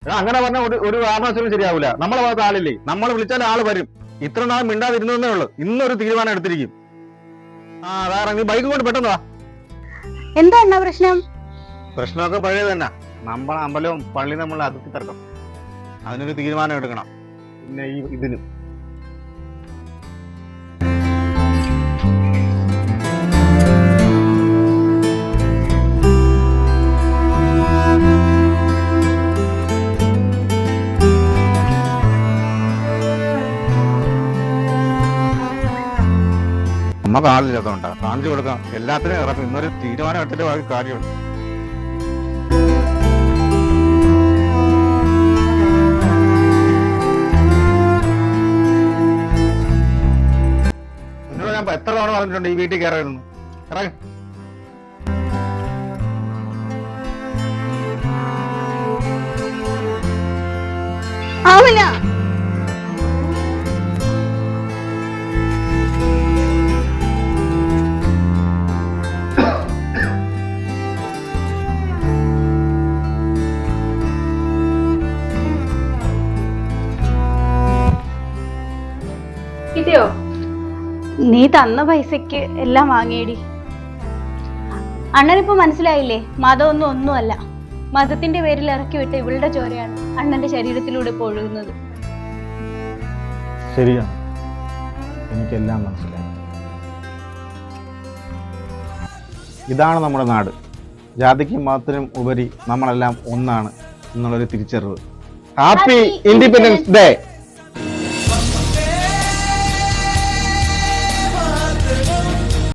അങ്ങനെ പറഞ്ഞ ഒരു കാരണവശാലും ശരിയാവില്ല. നമ്മളെ ഭാഗത്ത് ആളില്ലേ, നമ്മൾ വിളിച്ചാൽ ആള് വരും. ഇത്ര നാൾ മിണ്ടാതിരുന്നേ ഉള്ളൂ, ഇന്നൊരു തീരുമാനം എടുത്തിരിക്കും. അതാ നീ ബൈക്ക് കൊണ്ട് പെട്ടെന്ന് വാ. എന്താ അണ്ണാ പ്രശ്നം? പ്രശ്നമൊക്കെ പഴയത് തന്നെ. നമ്മളെ അമ്പലവും പള്ളി തമ്മിലുള്ള അതിർത്തി തർക്കം. അതിനൊരു തീരുമാനം എടുക്കണം. പിന്നെ ഇതിനും നമ്മ കാണില്ലാത്തതുകൊണ്ടാ കാണിച്ചു കൊടുക്കാം. എല്ലാത്തിനും ഇറക്കും. ഇന്നൊരു തീരുമാനം എടുത്തിട്ട് ബാക്കി കാര്യമുള്ളൂ. നിന്നോട് ഞാൻ എത്ര തവണ പറഞ്ഞിട്ടുണ്ട് ഈ വീട്ടിൽ കയറായിരുന്നു. ഇറങ്ങി ആവില്ല. കിട്ടിയോ? നീ തന്ന പൈസക്ക് എല്ലാം വാങ്ങിയടി. അണ്ണനിപ്പോ മനസ്സിലായില്ലേ, മതമൊന്നും ഒന്നുമല്ല. മതത്തിന്റെ പേരിൽ ഇറക്കി വിട്ട ഇവളുടെ ചോരയാണ് അണ്ണന്റെ ശരീരത്തിലൂടെ ഇപ്പോൾ ഒഴുകുന്നത്. ശരിയാണ്, എനിക്കെല്ലാം മനസ്സിലായി. ഇതാണ് നമ്മുടെ നാട്. ജാതിക്കും മതത്തിനും ഉപരി നമ്മളെല്ലാം ഒന്നാണ് എന്നുള്ളൊരു തിരിച്ചറിവ്. Happy independence day.